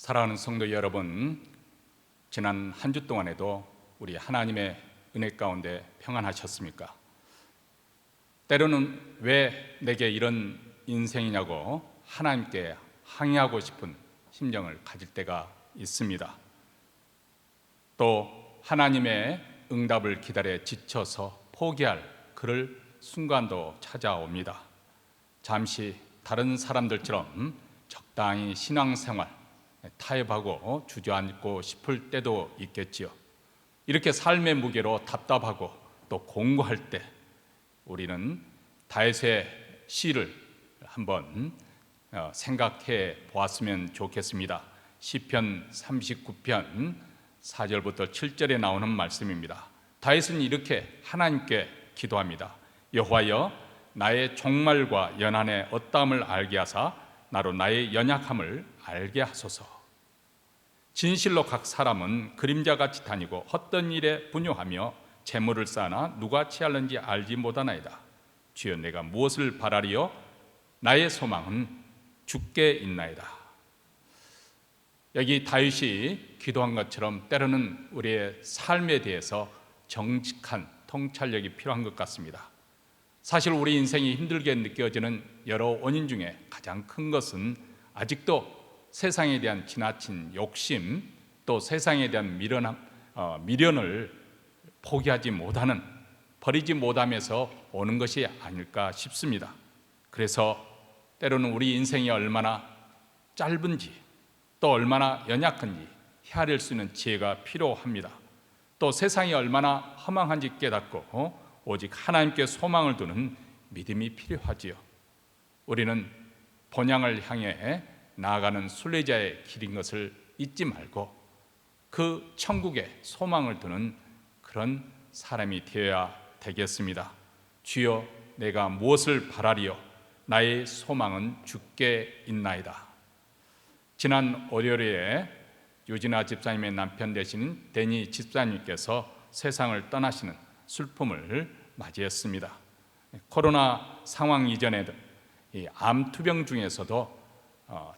사랑하는 성도 여러분, 지난 한 주 동안에도 우리 하나님의 은혜 가운데 평안하셨습니까? 때로는 왜 내게 이런 인생이냐고 하나님께 항의하고 싶은 심정을 가질 때가 있습니다. 또 하나님의 응답을 기다려 지쳐서 포기할 그럴 순간도 찾아옵니다. 잠시 다른 사람들처럼 적당히 신앙생활 타협하고 주저앉고 싶을 때도 있겠지요. 이렇게 삶의 무게로 답답하고 또 공고할 때 우리는 다윗의 시를 한번 생각해 보았으면 좋겠습니다. 시편 39편 4절부터 7절에 나오는 말씀입니다. 다윗은 이렇게 하나님께 기도합니다. 여호와여, 나의 종말과 연한의 어떠함을 알게 하사 나로 나의 연약함을 알게 하소서. 진실로 각 사람은 그림자같이 다니고 헛된 일에 분요하며 재물을 쌓아 누가 취할는지 알지 못하나이다. 주여, 내가 무엇을 바라리요? 나의 소망은 주께 있나이다. 여기 다윗이 기도한 것처럼 때로는 우리의 삶에 대해서 정직한 통찰력이 필요한 것 같습니다. 사실 우리 인생이 힘들게 느껴지는 여러 원인 중에 가장 큰 것은 아직도 세상에 대한 지나친 욕심, 또 세상에 대한 미련을 포기하지 못하는, 버리지 못하면서 오는 것이 아닐까 싶습니다. 그래서 때로는 우리 인생이 얼마나 짧은지, 또 얼마나 연약한지 헤아릴 수 있는 지혜가 필요합니다. 또 세상이 얼마나 허망한지 깨닫고 오직 하나님께 소망을 두는 믿음이 필요하지요. 우리는 본향을 향해 나아가는 순례자의 길인 것을 잊지 말고 그 천국에 소망을 두는 그런 사람이 되어야 되겠습니다. 주여, 내가 무엇을 바라리요? 나의 소망은 주께 있나이다. 지난 월요일에 유진아 집사님의 남편 되신 데니 집사님께서 세상을 떠나시는 슬픔을 맞이했습니다. 코로나 상황 이전에도 이 암투병 중에서도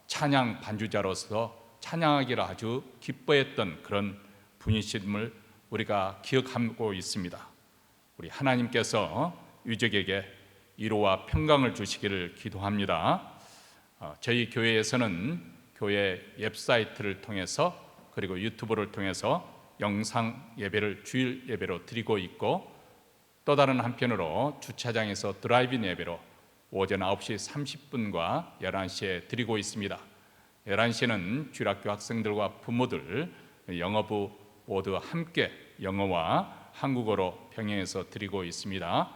찬양 반주자로서 찬양하기를 아주 기뻐했던 그런 분이심을 우리가 기억하고 있습니다. 우리 하나님께서 유족에게 위로와 평강을 주시기를 기도합니다. 저희 교회에서는 교회 웹사이트를 통해서 그리고 유튜브를 통해서 영상 예배를 주일 예배로 드리고 있고, 또 다른 한편으로 주차장에서 드라이브인 예배로 오전 9시 30분과 11시에 드리고 있습니다. 11시는 주일학교 학생들과 부모들, 영어부 모두 함께 영어와 한국어로 병행해서 드리고 있습니다.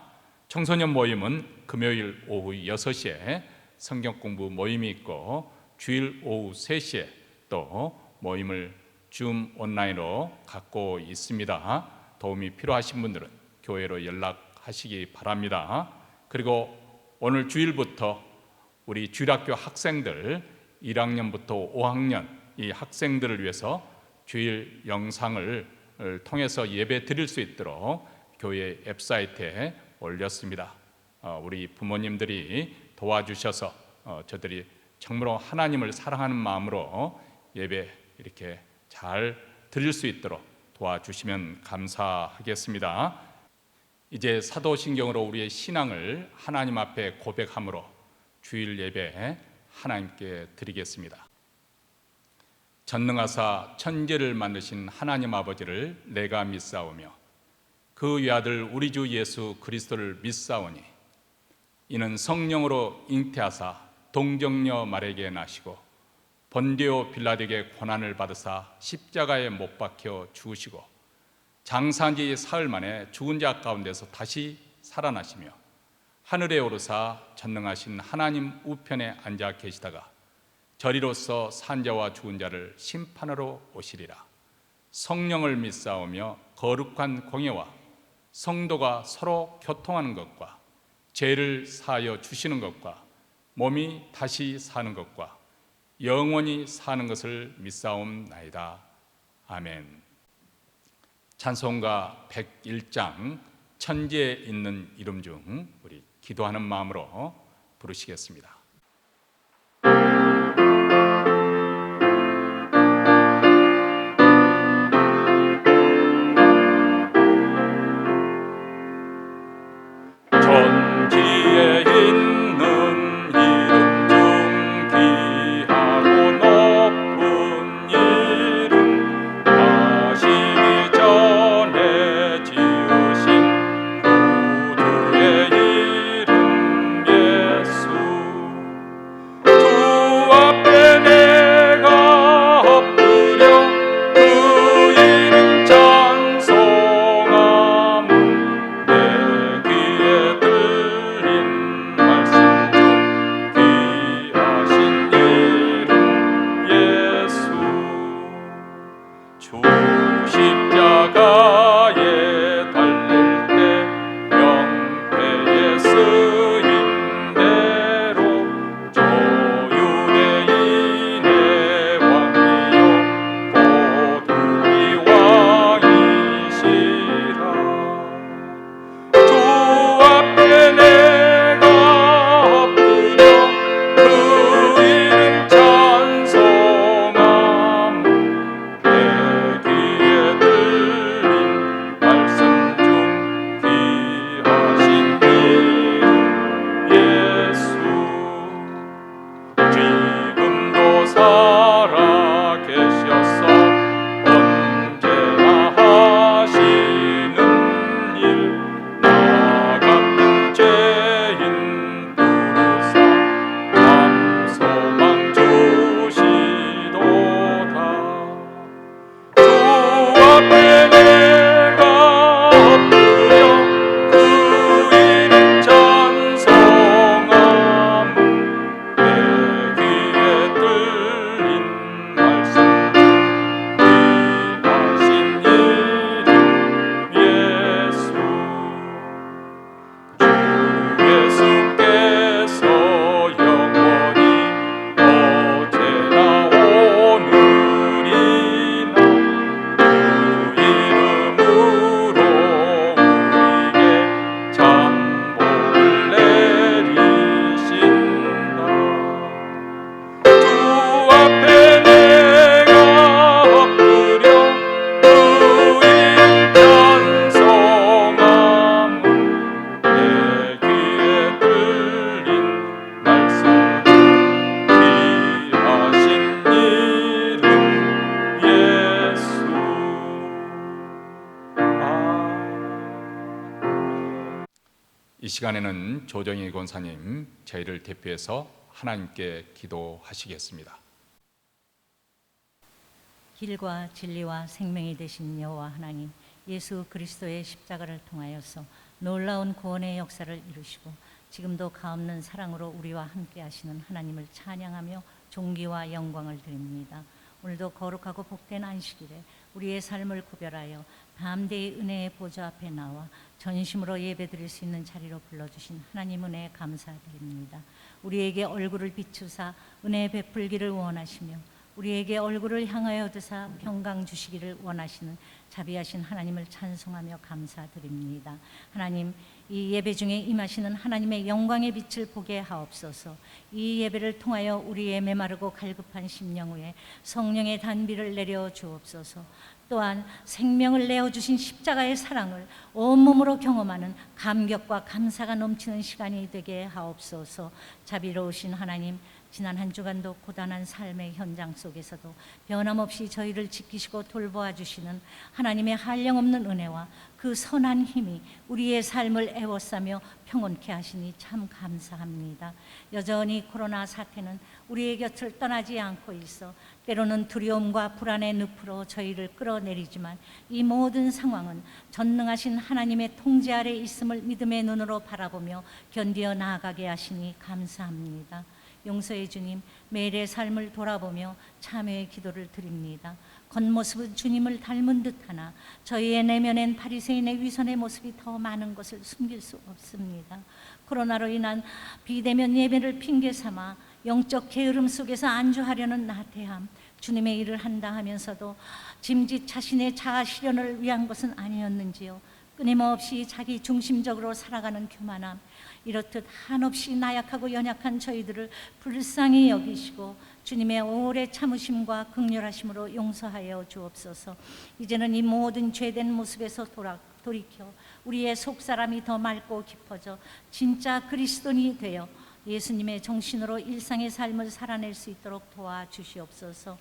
청소년 모임은 금요일 오후 6시에 성경 공부 모임이 있고, 주일 오후 3시에 또 모임을 줌 온라인으로 갖고 있습니다. 도움이 필요하신 분들은 교회로 연락하시기 바랍니다. 그리고 오늘 주일부터 우리 주일학교 학생들 1학년부터 5학년 이 학생들을 위해서 주일 영상을 통해서 예배 드릴 수 있도록 교회 웹사이트에 올렸습니다. 우리 부모님들이 도와주셔서 저들이 정말로 하나님을 사랑하는 마음으로 예배 이렇게 잘 드릴 수 있도록 도와주시면 감사하겠습니다. 이제 사도신경으로 우리의 신앙을 하나님 앞에 고백함으로 주일 예배 하나님께 드리겠습니다. 전능하사 천지를 만드신 하나님 아버지를 내가 믿사오며 그 외아들 우리 주 예수 그리스도를 믿사오니 이는 성령으로 잉태하사 동정녀 마리아에게 나시고 본디오 빌라도에게 고난을 받으사 십자가에 못 박혀 죽으시고 장사한 지 사흘 만에 죽은 자 가운데서 다시 살아나시며 하늘에 오르사 전능하신 하나님 우편에 앉아 계시다가 저리로서 산자와 죽은 자를 심판하러 오시리라. 성령을 믿사오며 거룩한 공예와 성도가 서로 교통하는 것과 죄를 사하여 주시는 것과 몸이 다시 사는 것과 영원히 사는 것을 믿사옵나이다. 아멘. 찬송가 101장 천지에 있는 이름 중 우리 기도하는 마음으로 부르시겠습니다. 시간에는 조정희 권사님 저희를 대표해서 하나님께 기도하시겠습니다. 길과 진리와 생명이 되신 여호와 하나님, 예수 그리스도의 십자가를 통하여서 놀라운 구원의 역사를 이루시고 지금도 가없는 사랑으로 우리와 함께 하시는 하나님을 찬양하며 존귀와 영광을 드립니다. 오늘도 거룩하고 복된 안식일에 우리의 삶을 구별하여 담대히 은혜의 보좌 앞에 나와 전심으로 예배드릴 수 있는 자리로 불러주신 하나님 은혜에 감사드립니다. 우리에게 얼굴을 비추사 은혜 베풀기를 원하시며 우리에게 얼굴을 향하여 드사 평강 주시기를 원하시는 자비하신 하나님을 찬송하며 감사드립니다. 하나님, 이 예배 중에 임하시는 하나님의 영광의 빛을 보게 하옵소서. 이 예배를 통하여 우리의 메마르고 갈급한 심령 위에 성령의 단비를 내려 주옵소서. 또한 생명을 내어주신 십자가의 사랑을 온몸으로 경험하는 감격과 감사가 넘치는 시간이 되게 하옵소서. 자비로우신 하나님, 지난 한 주간도 고단한 삶의 현장 속에서도 변함없이 저희를 지키시고 돌보아 주시는 하나님의 한량없는 은혜와 그 선한 힘이 우리의 삶을 애워싸며 평온케 하시니 참 감사합니다. 여전히 코로나 사태는 우리의 곁을 떠나지 않고 있어 때로는 두려움과 불안의 늪으로 저희를 끌어내리지만 이 모든 상황은 전능하신 하나님의 통제 아래 있음을 믿음의 눈으로 바라보며 견디어 나아가게 하시니 감사합니다. 용서의 주님, 매일의 삶을 돌아보며 참회의 기도를 드립니다. 겉모습은 주님을 닮은 듯하나 저희의 내면엔 바리새인의 위선의 모습이 더 많은 것을 숨길 수 없습니다. 코로나로 인한 비대면 예배를 핑계 삼아 영적 게으름 속에서 안주하려는 나태함, 주님의 일을 한다 하면서도 짐짓 자신의 자아 실현을 위한 것은 아니었는지요. 끊임없이 자기 중심적으로 살아가는 교만함, 이렇듯 한없이 나약하고 연약한 저희들을 불쌍히 여기시고 주님의 오래 참으심과 극렬하심으로 용서하여 주옵소서. 이제는 이 모든 죄된 모습에서 돌이켜 우리의 속사람이 더 맑고 깊어져 진짜 그리스도인이 되어 예수님의 정신으로 일상의 삶을 살아낼 수 있도록 도와주시옵소서.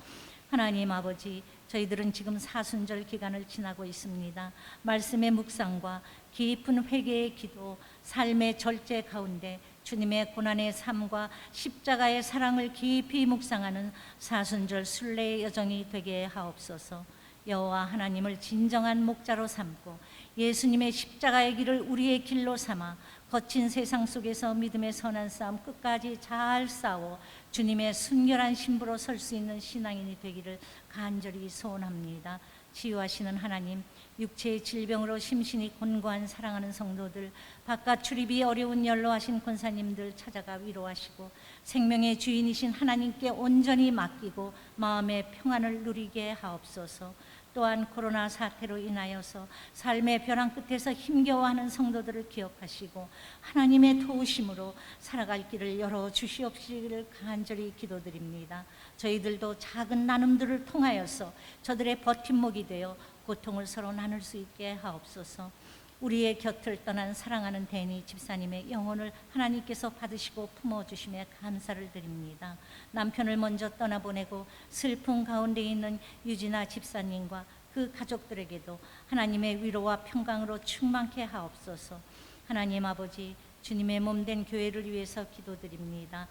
하나님 아버지, 저희들은 지금 사순절 기간을 지나고 있습니다. 말씀의 묵상과 깊은 회개의 기도, 삶의 절제 가운데 주님의 고난의 삶과 십자가의 사랑을 깊이 묵상하는 사순절 순례의 여정이 되게 하옵소서. 여호와 하나님을 진정한 목자로 삼고 예수님의 십자가의 길을 우리의 길로 삼아 거친 세상 속에서 믿음의 선한 싸움 끝까지 잘 싸워 주님의 순결한 신부로 설 수 있는 신앙인이 되기를 간절히 소원합니다. 치유하시는 하나님, 육체의 질병으로 심신이 곤고한 사랑하는 성도들, 바깥 출입이 어려운 연로하신 권사님들 찾아가 위로하시고 생명의 주인이신 하나님께 온전히 맡기고 마음의 평안을 누리게 하옵소서. 또한 코로나 사태로 인하여서 삶의 벼랑 끝에서 힘겨워하는 성도들을 기억하시고 하나님의 도우심으로 살아갈 길을 열어주시옵시기를 간절히 기도드립니다. 저희들도 작은 나눔들을 통하여서 저들의 버팀목이 되어 고통을 서로 나눌 수 있게 하옵소서. 우리의 곁을 떠난 사랑하는 데니 집사님의 영혼을 하나님께서 받으시고 품어주심에 감사를 드립니다. 남편을 먼저 떠나보내고 슬픔 가운데 있는 유진아 집사님과 그 가족들에게도 하나님의 위로와 평강으로 충만케 하옵소서. 하나님 아버지, 주님의 몸된 교회를 위해서 기도드립니다.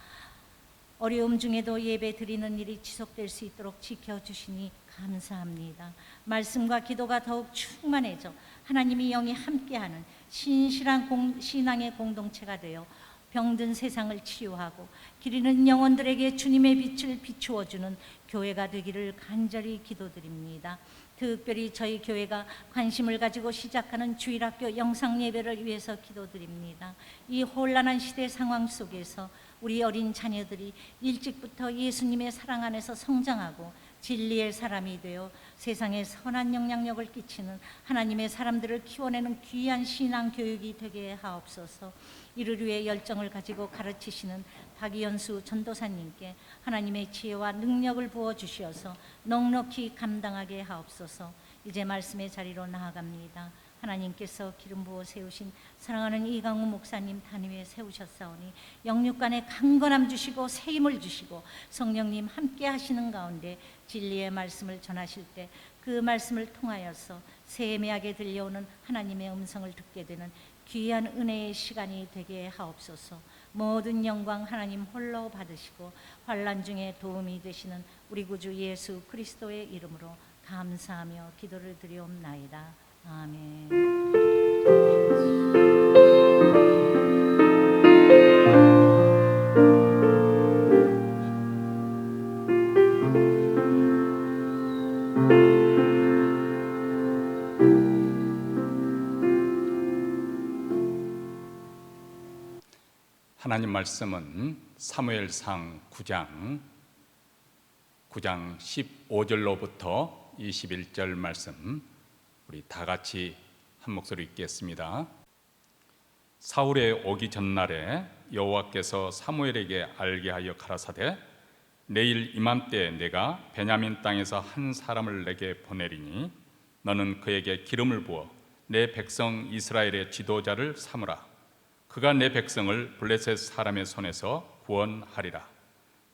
어려움 중에도 예배 드리는 일이 지속될 수 있도록 지켜주시니 감사합니다. 말씀과 기도가 더욱 충만해져 하나님이 영이 함께하는 신실한 신앙의 공동체가 되어 병든 세상을 치유하고 길 잃은 영혼들에게 주님의 빛을 비추어주는 교회가 되기를 간절히 기도드립니다. 특별히 저희 교회가 관심을 가지고 시작하는 주일학교 영상예배를 위해서 기도드립니다. 이 혼란한 시대 상황 속에서 우리 어린 자녀들이 일찍부터 예수님의 사랑 안에서 성장하고 진리의 사람이 되어 세상에 선한 영향력을 끼치는 하나님의 사람들을 키워내는 귀한 신앙 교육이 되게 하옵소서. 이를 위해 열정을 가지고 가르치시는 박이연수 전도사님께 하나님의 지혜와 능력을 부어주시어서 넉넉히 감당하게 하옵소서. 이제 말씀의 자리로 나아갑니다. 하나님께서 기름 부어 세우신 사랑하는 이강우 목사님 단위에 세우셨사오니 영육간에 강건함 주시고 새 힘을 주시고 성령님 함께 하시는 가운데 진리의 말씀을 전하실 때 그 말씀을 통하여서 세미하게 들려오는 하나님의 음성을 듣게 되는 귀한 은혜의 시간이 되게 하옵소서. 모든 영광 하나님 홀로 받으시고 환난 중에 도움이 되시는 우리 구주 예수 그리스도의 이름으로 감사하며 기도를 드리옵나이다. 아멘. 하나님 말씀은 사무엘상 9장 15절로부터 21절 말씀, 우리 다 같이 한 목소리 읽겠습니다. 사울의 오기 전날에 여호와께서 사무엘에게 알게 하여 가라사대, 내일 이맘때 내가 베냐민 땅에서 한 사람을 내게 보내리니 너는 그에게 기름을 부어 내 백성 이스라엘의 지도자를 삼으라. 그가 내 백성을 블레셋 사람의 손에서 구원하리라.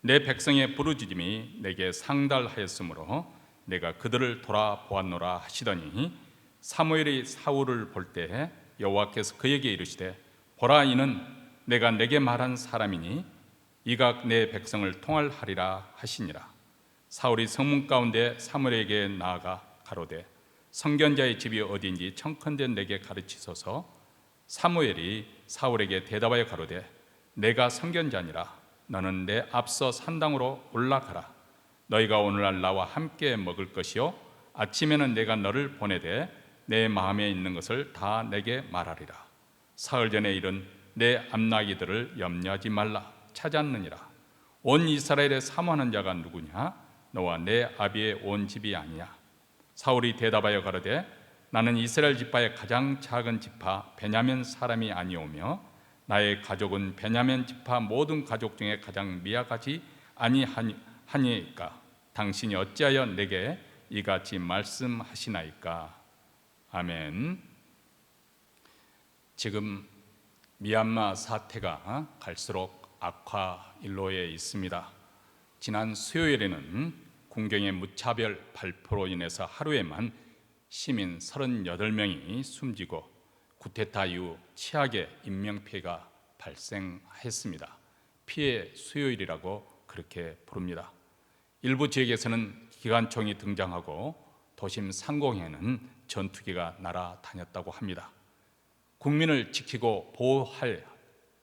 내 백성의 부르짖음이 내게 상달하였으므로 내가 그들을 돌아보았노라 하시더니, 사무엘이 사울을 볼 때에 여호와께서 그에게 이르시되, 보라, 이는 내가 내게 말한 사람이니 이가 내 백성을 통할하리라 하시니라. 사울이 성문 가운데 사무엘에게 나아가 가로되, 선견자의 집이 어디인지 청컨대 내게 가르치소서. 사무엘이 사울에게 대답하여 가로되, 내가 선견자니라. 너는 내 앞서 산당으로 올라가라. 너희가 오늘날 나와 함께 먹을 것이요 아침에는 내가 너를 보내되 내 마음에 있는 것을 다 내게 말하리라. 사흘 전에 이른 내 암나기들을 염려하지 말라. 찾았느니라. 온 이스라엘에 사모하는 자가 누구냐? 너와 내 아비의 온 집이 아니냐? 사울이 대답하여 가로되, 나는 이스라엘 지파의 가장 작은 지파 베냐민 사람이 아니오며 나의 가족은 베냐민 지파 모든 가족 중에 가장 미약하지 아니하니까 당신이 어찌하여 내게 이같이 말씀하시나이까? 아멘. 지금 미얀마 사태가 갈수록 악화 일로에 있습니다. 지난 수요일에는 군경의 무차별 발표로 인해서 하루에만 시민 38명이 숨지고 쿠데타 이후 최악의 인명피해가 발생했습니다. 피해 수요일이라고 그렇게 부릅니다. 일부 지역에서는 기관총이 등장하고 도심 상공에는 전투기가 날아다녔다고 합니다. 국민을 지키고 보호할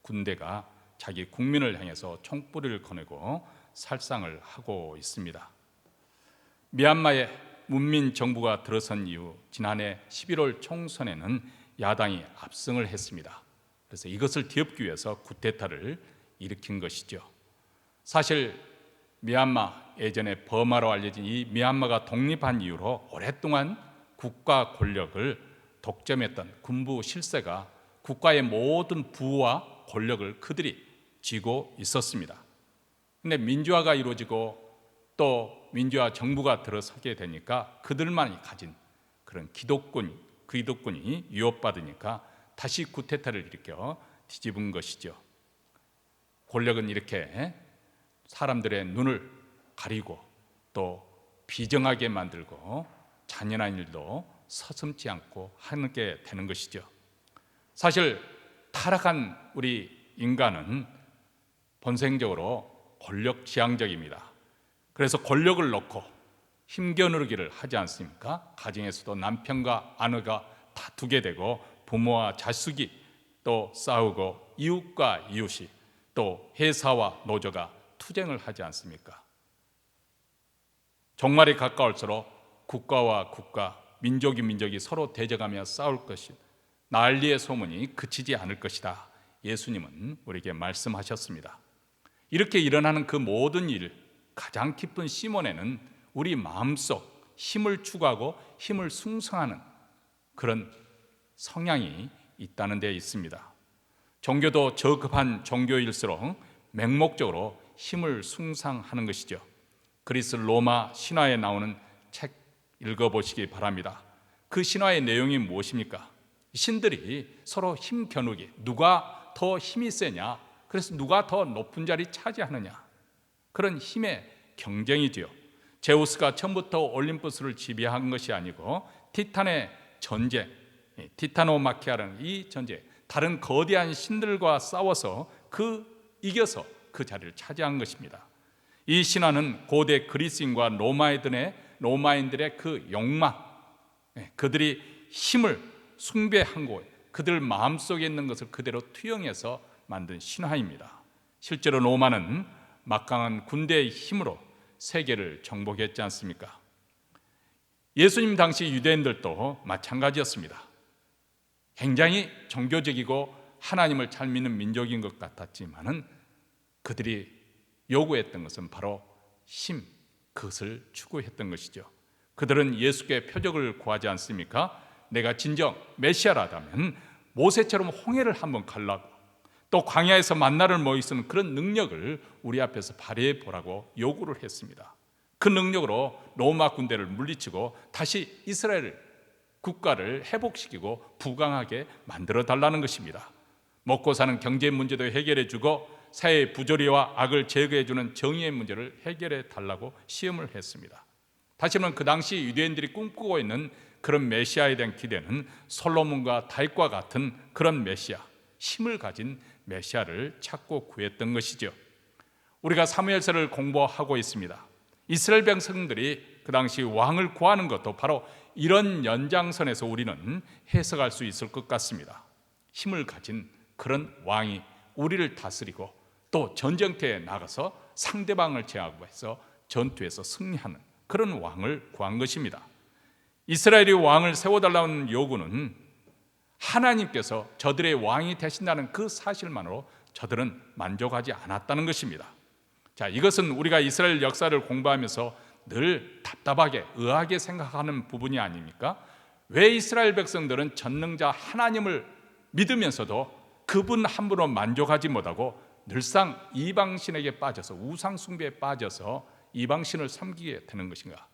군대가 자기 국민을 향해서 총뿌리를 꺼내고 살상을 하고 있습니다. 미얀마의 문민 정부가 들어선 이후 지난해 11월 총선에는 야당이 압승을 했습니다. 그래서 이것을 뒤엎기 위해서 쿠데타를 일으킨 것이죠. 사실 미얀마, 예전에 버마로 알려진 이 미얀마가 독립한 이후로 오랫동안 국가 권력을 독점했던 군부 실세가 국가의 모든 부와 권력을 그들이 쥐고 있었습니다. 그런데 민주화가 이루어지고 또 민주화 정부가 들어서게 되니까 그들만이 가진 그런 기득권이 위협받으니까 다시 쿠데타를 일으켜 뒤집은 것이죠. 권력은 이렇게 사람들의 눈을 가리고 또 비정하게 만들고 잔인한 일도 서슴지 않고 하게 되는 것이죠. 사실 타락한 우리 인간은 본성적으로 권력지향적입니다. 그래서 권력을 놓고 힘겨누르기를 하지 않습니까? 가정에서도 남편과 아내가 다투게 되고 부모와 자식이 또 싸우고 이웃과 이웃이 또 회사와 노조가 투쟁을 하지 않습니까? 종말이 가까울수록 국가와 국가, 민족이 민족이 서로 대적하며 싸울 것이 난리의 소문이 그치지 않을 것이다. 예수님은 우리에게 말씀하셨습니다. 이렇게 일어나는 그 모든 일, 가장 깊은 심원에는 우리 마음속 힘을 추구하고 힘을 숭상하는 그런 성향이 있다는 데 있습니다. 종교도 저급한 종교일수록 맹목적으로 힘을 숭상하는 것이죠. 그리스 로마 신화에 나오는 책 읽어보시기 바랍니다. 그 신화의 내용이 무엇입니까? 신들이 서로 힘 겨누기, 누가 더 힘이 세냐, 그래서 누가 더 높은 자리 차지하느냐, 그런 힘의 경쟁이지요. 제우스가 처음부터 올림푸스를 지배한 것이 아니고 티탄의 전쟁, 티타노마키아라는 이 전쟁, 다른 거대한 신들과 싸워서 이겨서 그 자리를 차지한 것입니다. 이 신화는 고대 그리스인과 로마인들의 그 욕망, 그들이 힘을 숭배한 곳, 그들 마음속에 있는 것을 그대로 투영해서 만든 신화입니다. 실제로 로마는 막강한 군대의 힘으로 세계를 정복했지 않습니까? 예수님 당시 유대인들도 마찬가지였습니다. 굉장히 종교적이고 하나님을 잘 믿는 민족인 것 같았지만은 그들이 요구했던 것은 바로 힘, 그것을 추구했던 것이죠. 그들은 예수께 표적을 구하지 않습니까? 내가 진정 메시아라다면 모세처럼 홍해를 한번 갈라고, 또 광야에서 만나를 먹이 쓰는 그런 능력을 우리 앞에서 발휘해 보라고 요구를 했습니다. 그 능력으로 로마 군대를 물리치고 다시 이스라엘 국가를 회복시키고 부강하게 만들어 달라는 것입니다. 먹고 사는 경제 문제도 해결해 주고 사회의 부조리와 악을 제거해 주는 정의의 문제를 해결해 달라고 시험을 했습니다. 다시 말하면 그 당시 유대인들이 꿈꾸고 있는 그런 메시아에 대한 기대는 솔로몬과 다윗과 같은 그런 메시아, 힘을 가진 메시아를 찾고 구했던 것이죠. 우리가 사무엘서를 공부하고 있습니다. 이스라엘 백성들이 그 당시 왕을 구하는 것도 바로 이런 연장선에서 우리는 해석할 수 있을 것 같습니다. 힘을 가진 그런 왕이 우리를 다스리고 또 전쟁터에 나가서 상대방을 제압하고 해서 전투에서 승리하는 그런 왕을 구한 것입니다. 이스라엘이 왕을 세워달라는 요구는 하나님께서 저들의 왕이 되신다는 그 사실만으로 저들은 만족하지 않았다는 것입니다. 자, 이것은 우리가 이스라엘 역사를 공부하면서 늘 답답하게 의아하게 생각하는 부분이 아닙니까? 왜 이스라엘 백성들은 전능자 하나님을 믿으면서도 그분 한 분으로 만족하지 못하고 늘상 이방신에게 빠져서 우상 숭배에 빠져서 이방신을 섬기게 되는 것인가?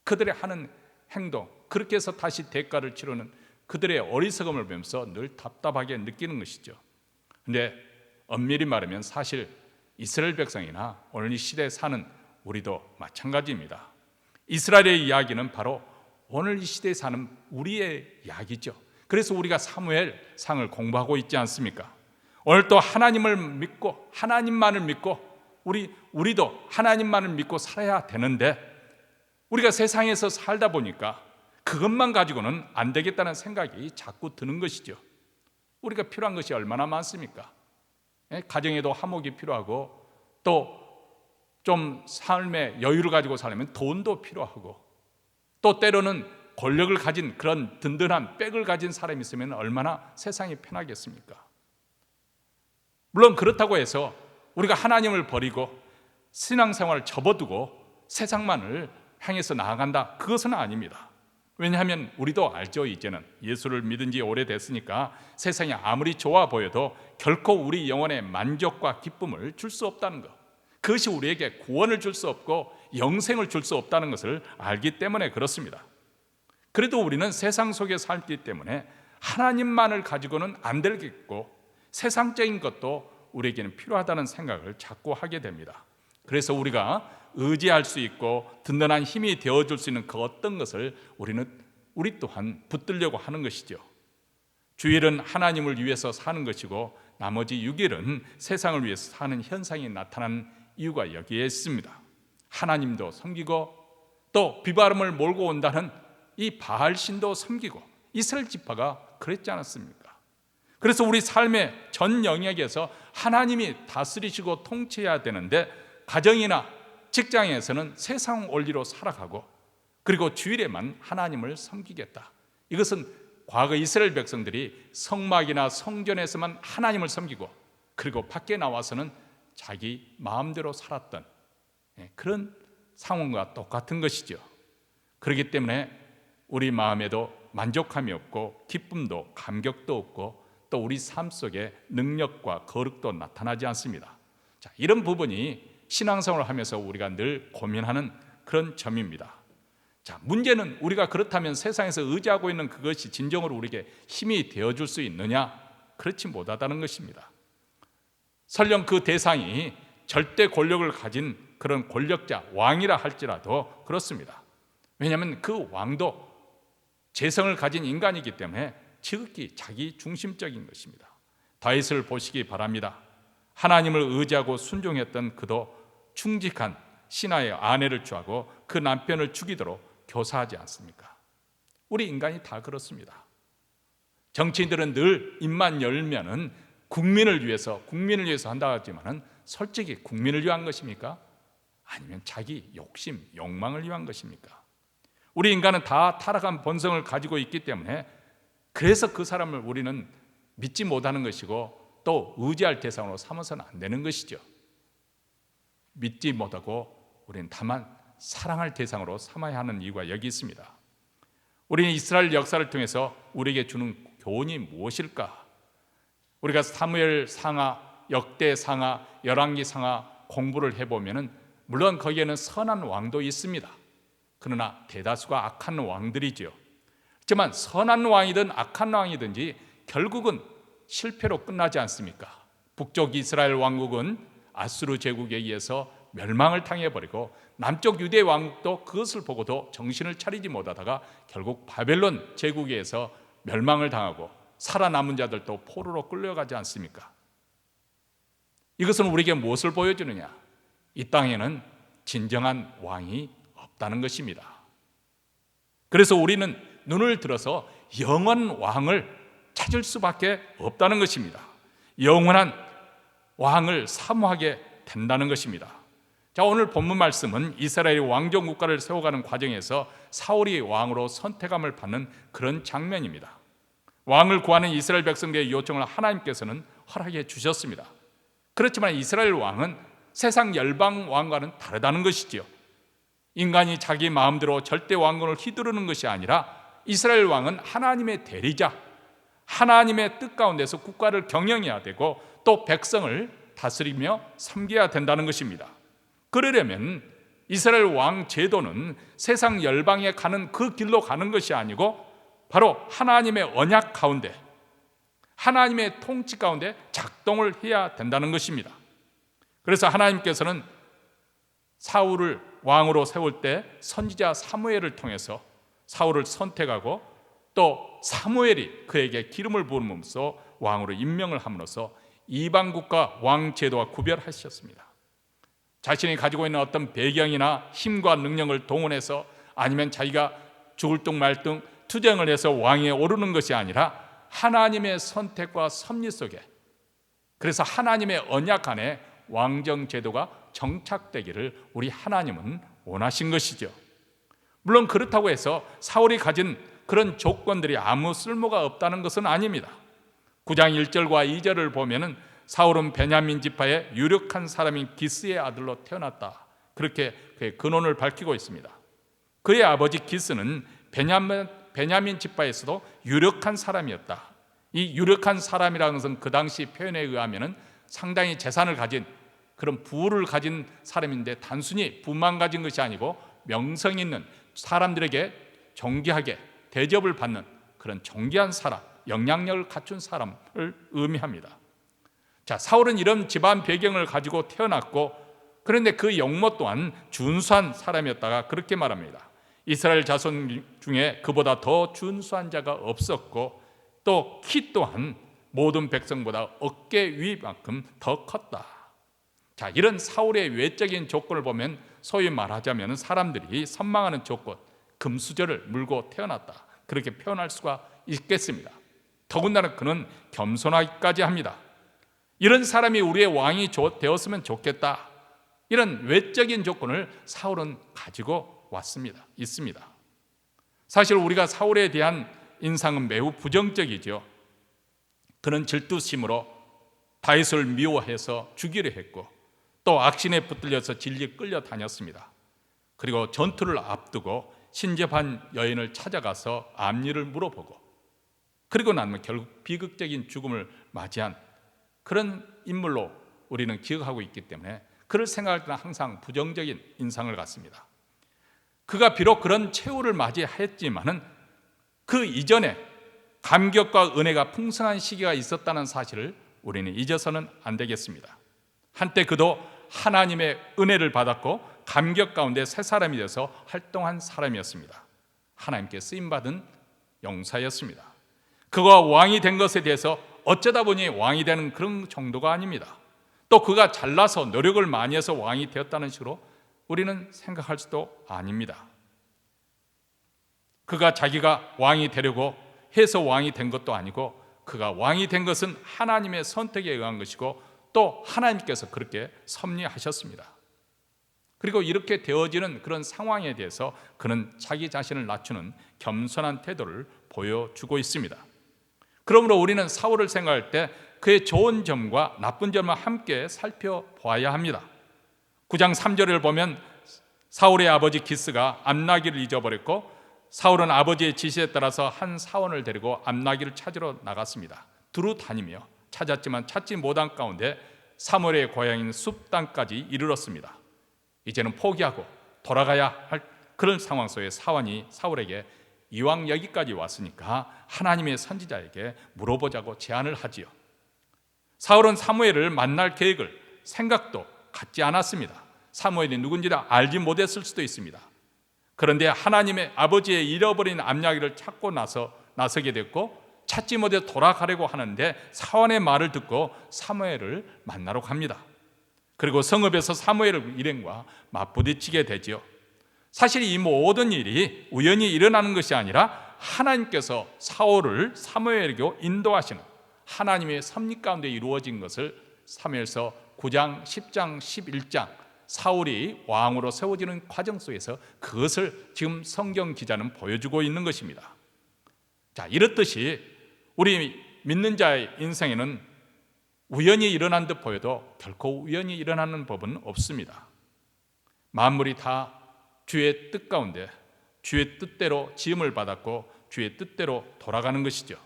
그들의 하는 행동, 그렇게 해서 다시 대가를 치르는 그들의 어리석음을 보면서 늘 답답하게 느끼는 것이죠. 그런데 엄밀히 말하면 사실 이스라엘 백성이나 오늘 이 시대에 사는 우리도 마찬가지입니다. 이스라엘의 이야기는 바로 오늘 이 시대에 사는 우리의 이야기죠. 그래서 우리가 사무엘상을 공부하고 있지 않습니까? 오늘 또 하나님을 믿고 하나님만을 믿고 우리도 하나님만을 믿고 살아야 되는데 우리가 세상에서 살다 보니까 그것만 가지고는 안 되겠다는 생각이 자꾸 드는 것이죠. 우리가 필요한 것이 얼마나 많습니까? 가정에도 화목이 필요하고 또 좀 삶의 여유를 가지고 살려면 돈도 필요하고 또 때로는 권력을 가진 그런 든든한 백을 가진 사람이 있으면 얼마나 세상이 편하겠습니까? 물론 그렇다고 해서 우리가 하나님을 버리고 신앙생활을 접어두고 세상만을 향해서 나아간다, 그것은 아닙니다. 왜냐하면 우리도 알죠. 이제는 예수를 믿은 지 오래됐으니까 세상이 아무리 좋아 보여도 결코 우리 영혼의 만족과 기쁨을 줄 수 없다는 것, 그것이 우리에게 구원을 줄 수 없고 영생을 줄 수 없다는 것을 알기 때문에 그렇습니다. 그래도 우리는 세상 속에 살기 때문에 하나님만을 가지고는 안 되겠고 세상적인 것도 우리에게는 필요하다는 생각을 자꾸 하게 됩니다. 그래서 우리가 의지할 수 있고 든든한 힘이 되어줄 수 있는 그 어떤 것을 우리 또한 붙들려고 하는 것이죠. 주일은 하나님을 위해서 사는 것이고 나머지 6일은 세상을 위해서 사는 현상이 나타나는 이유가 여기에 있습니다. 하나님도 섬기고 또 비바람을 몰고 온다는 이 바알신도 섬기고 이스라엘 지파가 그랬지 않았습니까? 그래서 우리 삶의 전 영역에서 하나님이 다스리시고 통치해야 되는데 가정이나 직장에서는 세상 원리로 살아가고 그리고 주일에만 하나님을 섬기겠다. 이것은 과거 이스라엘 백성들이 성막이나 성전에서만 하나님을 섬기고 그리고 밖에 나와서는 자기 마음대로 살았던 그런 상황과 똑같은 것이죠. 그렇기 때문에 우리 마음에도 만족함이 없고 기쁨도 감격도 없고 또 우리 삶 속에 능력과 거룩도 나타나지 않습니다. 자, 이런 부분이 신앙생활을 하면서 우리가 늘 고민하는 그런 점입니다. 자, 문제는 우리가 그렇다면 세상에서 의지하고 있는 그것이 진정으로 우리에게 힘이 되어줄 수 있느냐? 그렇지 못하다는 것입니다. 설령 그 대상이 절대 권력을 가진 그런 권력자, 왕이라 할지라도 그렇습니다. 왜냐하면 그 왕도 재성을 가진 인간이기 때문에 지극히 자기 중심적인 것입니다. 다윗을 보시기 바랍니다. 하나님을 의지하고 순종했던 그도 충직한 신하의 아내를 취하고 그 남편을 죽이도록 교사하지 않습니까? 우리 인간이 다 그렇습니다. 정치인들은 늘 입만 열면은 국민을 위해서 한다 하지만은 솔직히 국민을 위한 것입니까? 아니면 자기 욕심, 욕망을 위한 것입니까? 우리 인간은 다 타락한 본성을 가지고 있기 때문에 그래서 그 사람을 우리는 믿지 못하는 것이고 또 의지할 대상으로 삼아서는 안 되는 것이죠. 믿지 못하고 우리는 다만 사랑할 대상으로 삼아야 하는 이유가 여기 있습니다. 우리는 이스라엘 역사를 통해서 우리에게 주는 교훈이 무엇일까? 우리가 사무엘 상하, 역대 상하, 열왕기 상하 공부를 해보면 물론 거기에는 선한 왕도 있습니다. 그러나 대다수가 악한 왕들이죠. 하지만 선한 왕이든 악한 왕이든지 결국은 실패로 끝나지 않습니까? 북쪽 이스라엘 왕국은 아수르 제국에 의해서 멸망을 당해버리고 남쪽 유대 왕국도 그것을 보고도 정신을 차리지 못하다가 결국 바벨론 제국에 의해서 멸망을 당하고 살아남은 자들도 포로로 끌려가지 않습니까? 이것은 우리에게 무엇을 보여주느냐? 이 땅에는 진정한 왕이 없다는 것입니다. 그래서 우리는 눈을 들어서 영원 왕을 찾을 수밖에 없다는 것입니다. 영원한 왕을 사모하게 된다는 것입니다. 자, 오늘 본문 말씀은 이스라엘이 왕정 국가를 세워가는 과정에서 사울이 왕으로 선택함을 받는 그런 장면입니다. 왕을 구하는 이스라엘 백성들의 요청을 하나님께서는 허락해 주셨습니다. 그렇지만 이스라엘 왕은 세상 열방 왕과는 다르다는 것이지요. 인간이 자기 마음대로 절대 왕권을 휘두르는 것이 아니라 이스라엘 왕은 하나님의 대리자, 하나님의 뜻 가운데서 국가를 경영해야 되고 또 백성을 다스리며 섬겨야 된다는 것입니다. 그러려면 이스라엘 왕 제도는 세상 열방에 가는 그 길로 가는 것이 아니고 바로 하나님의 언약 가운데, 하나님의 통치 가운데 작동을 해야 된다는 것입니다. 그래서 하나님께서는 사울을 왕으로 세울 때 선지자 사무엘을 통해서 사울을 선택하고 또 사무엘이 그에게 기름을 부음으로써 왕으로 임명을 함으로써 이방국가 왕 제도와 구별하셨습니다. 자신이 가지고 있는 어떤 배경이나 힘과 능력을 동원해서 아니면 자기가 죽을 둥 말 둥 투쟁을 해서 왕위에 오르는 것이 아니라 하나님의 선택과 섭리 속에, 그래서 하나님의 언약 안에 왕정 제도가 정착되기를 우리 하나님은 원하신 것이죠. 물론 그렇다고 해서 사울이 가진 그런 조건들이 아무 쓸모가 없다는 것은 아닙니다. 9장 1절과 2절을 보면은 사울은 베냐민 지파의 유력한 사람인 기스의 아들로 태어났다, 그렇게 그의 근원을 밝히고 있습니다. 그의 아버지 기스는 베냐민 지파에서도 유력한 사람이었다. 이 유력한 사람이라는 것은 그 당시 표현에 의하면 상당히 재산을 가진 그런 부를 가진 사람인데 단순히 부만 가진 것이 아니고 명성 있는, 사람들에게 존귀하게 대접을 받는 그런 존귀한 사람, 영향력을 갖춘 사람을 의미합니다. 자, 사울은 이런 집안 배경을 가지고 태어났고, 그런데 그 영모 또한 준수한 사람이었다가 그렇게 말합니다. 이스라엘 자손 중에 그보다 더 준수한 자가 없었고 또 키 또한 모든 백성보다 어깨 위만큼 더 컸다. 자, 이런 사울의 외적인 조건을 보면 소위 말하자면 사람들이 선망하는 조건, 금수저를 물고 태어났다, 그렇게 표현할 수가 있겠습니다. 더군다나 그는 겸손하기까지 합니다. 이런 사람이 우리의 왕이 되었으면 좋겠다, 이런 외적인 조건을 사울은 가지고 있습니다. 사실 우리가 사울에 대한 인상은 매우 부정적이죠. 그는 질투심으로 다윗을 미워해서 죽이려 했고 또 악신에 붙들려서 질질 끌려다녔습니다. 그리고 전투를 앞두고 신접한 여인을 찾아가서 앞일을 물어보고 그리고 나면 결국 비극적인 죽음을 맞이한 그런 인물로 우리는 기억하고 있기 때문에 그를 생각할 때는 항상 부정적인 인상을 갖습니다. 그가 비록 그런 최후를 맞이했지만은 그 이전에 감격과 은혜가 풍성한 시기가 있었다는 사실을 우리는 잊어서는 안 되겠습니다. 한때 그도 하나님의 은혜를 받았고 감격 가운데 새 사람이 되어서 활동한 사람이었습니다. 하나님께 쓰임받은 용사였습니다. 그가 왕이 된 것에 대해서 어쩌다 보니 왕이 되는 그런 정도가 아닙니다. 또 그가 잘나서 노력을 많이 해서 왕이 되었다는 식으로 우리는 생각할 수도 아닙니다. 그가 자기가 왕이 되려고 해서 왕이 된 것도 아니고 그가 왕이 된 것은 하나님의 선택에 의한 것이고 또 하나님께서 그렇게 섭리하셨습니다. 그리고 이렇게 되어지는 그런 상황에 대해서 그는 자기 자신을 낮추는 겸손한 태도를 보여주고 있습니다. 그러므로 우리는 사울을 생각할 때 그의 좋은 점과 나쁜 점을 함께 살펴보아야 합니다. 9장 3절을 보면 사울의 아버지 기스가 암나기를 잊어버렸고 사울은 아버지의 지시에 따라서 한 사원을 데리고 암나기를 찾으러 나갔습니다. 두루 다니며 찾았지만 찾지 못한 가운데 사무엘의 고향인 숲 땅까지 이르렀습니다. 이제는 포기하고 돌아가야 할 그런 상황 속에 사원이 사울에게 이왕 여기까지 왔으니까 하나님의 선지자에게 물어보자고 제안을 하지요. 사울은 사무엘을 만날 계획을 생각도 갖지 않았습니다. 사무엘이 누군지를 알지 못했을 수도 있습니다. 그런데 하나님의 아버지의 잃어버린 암나기를 찾고 나서게 됐고 찾지 못해 돌아가려고 하는데 사원의 말을 듣고 사무엘을 만나러 갑니다. 그리고 성읍에서 사무엘의 일행과 맞부딪히게 되죠. 사실 이 모든 일이 우연히 일어나는 것이 아니라 하나님께서 사울을 사무엘에게 인도하시는 하나님의 섭리 가운데 이루어진 것을 사무엘서 9장, 10장, 11장 사울이 왕으로 세워지는 과정 속에서 그것을 지금 성경 기자는 보여주고 있는 것입니다. 자, 이렇듯이 우리 믿는 자의 인생에는 우연히 일어난 듯 보여도 결코 우연히 일어나는 법은 없습니다. 만물이 다 주의 뜻 가운데 주의 뜻대로 지음을 받았고 주의 뜻대로 돌아가는 것이죠.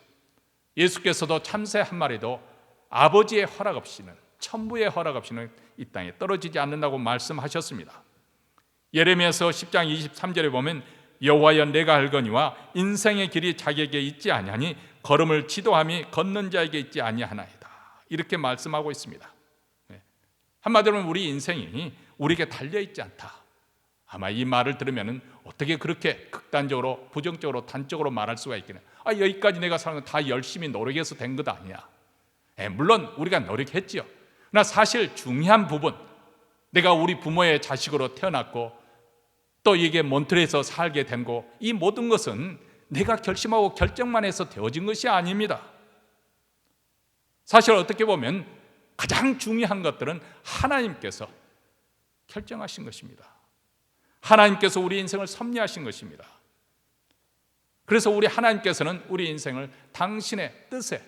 예수께서도 참새 한 마리도 아버지의 허락 없이는, 천부의 허락 없이는 이 땅에 떨어지지 않는다고 말씀하셨습니다. 예레미야서 10장 23절에 보면 여호와여 내가 알거니와 인생의 길이 자기에게 있지 아니하니 걸음을 지도함이 걷는 자에게 있지 아니하나이다. 이렇게 말씀하고 있습니다. 한마디로 우리 인생이 우리에게 달려있지 않다. 아마 이 말을 들으면 어떻게 그렇게 극단적으로 부정적으로 단적으로 말할 수가 있겠냐. 여기까지 내가 사는 건 다 열심히 노력해서 된 것 아니야. 물론 우리가 노력했지요. 그러나 사실 중요한 부분, 내가 우리 부모의 자식으로 태어났고 또 이게 몬트레에서 살게 된 거, 이 모든 것은 내가 결심하고 결정만 해서 되어진 것이 아닙니다. 사실 어떻게 보면 가장 중요한 것들은 하나님께서 결정하신 것입니다. 하나님께서 우리 인생을 섭리하신 것입니다. 그래서 우리 하나님께서는 우리 인생을 당신의 뜻에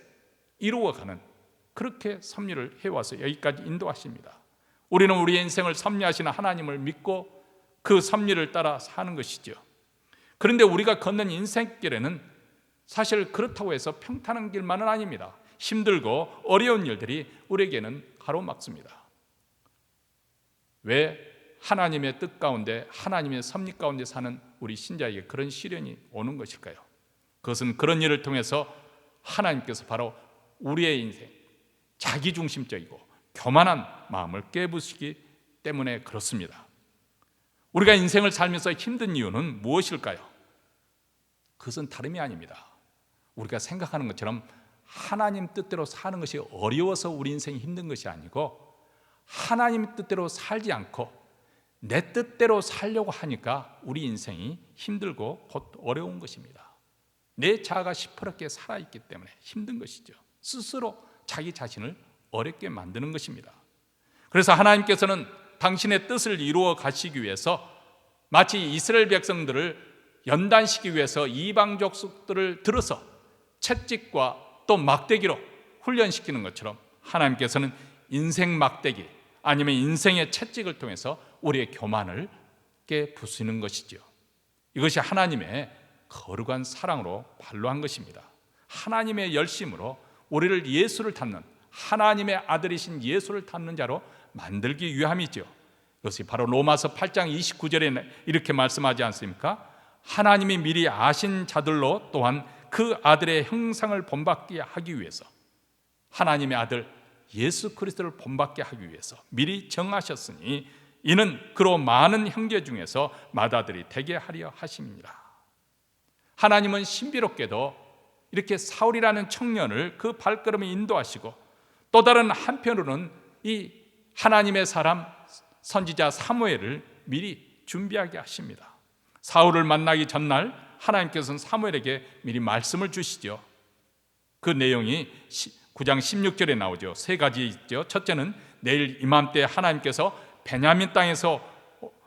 이루어가는 그렇게 섭리를 해와서 여기까지 인도하십니다. 우리는 우리 인생을 섭리하시는 하나님을 믿고 그 섭리를 따라 사는 것이죠. 그런데 우리가 걷는 인생길에는 사실 그렇다고 해서 평탄한 길만은 아닙니다. 힘들고 어려운 일들이 우리에게는 가로막습니다. 왜 하나님의 뜻 가운데 하나님의 섭리 가운데 사는 우리 신자에게 그런 시련이 오는 것일까요? 그것은 그런 일을 통해서 하나님께서 바로 우리의 인생 자기중심적이고 교만한 마음을 깨부수기 때문에 그렇습니다. 우리가 인생을 살면서 힘든 이유는 무엇일까요? 그것은 다름이 아닙니다. 우리가 생각하는 것처럼 하나님 뜻대로 사는 것이 어려워서 우리 인생이 힘든 것이 아니고 하나님 뜻대로 살지 않고 내 뜻대로 살려고 하니까 우리 인생이 힘들고 곧 어려운 것입니다. 내 자아가 시퍼렇게 살아있기 때문에 힘든 것이죠. 스스로 자기 자신을 어렵게 만드는 것입니다. 그래서 하나님께서는 당신의 뜻을 이루어 가시기 위해서 마치 이스라엘 백성들을 연단시키기 위해서 이방 족속들을 들어서 채찍과 또 막대기로 훈련시키는 것처럼 하나님께서는 인생 막대기 아니면 인생의 채찍을 통해서 우리의 교만을 깨부수는 것이죠. 이것이 하나님의 거룩한 사랑으로 발로한 것입니다. 하나님의 열심으로 우리를 예수를 닮는 하나님의 아들이신 예수를 닮는 자로 만들기 위함이죠. 이것이 바로 로마서 8장 29절에 이렇게 말씀하지 않습니까? 하나님이 미리 아신 자들로 또한 그 아들의 형상을 본받게 하기 위해서 하나님의 아들 예수 그리스도를 본받게 하기 위해서 미리 정하셨으니 이는 그로 많은 형제 중에서 맏아들이 되게 하려 하심이라. 하나님은 신비롭게도 이렇게 사울이라는 청년을 그 발걸음에 인도하시고, 또 다른 한편으로는 이 하나님의 사람 선지자 사무엘을 미리 준비하게 하십니다. 사울을 만나기 전날 하나님께서는 사무엘에게 미리 말씀을 주시죠. 그 내용이 9장 16절에 나오죠. 세 가지 있죠. 첫째는 내일 이맘때 하나님께서 베냐민 땅에서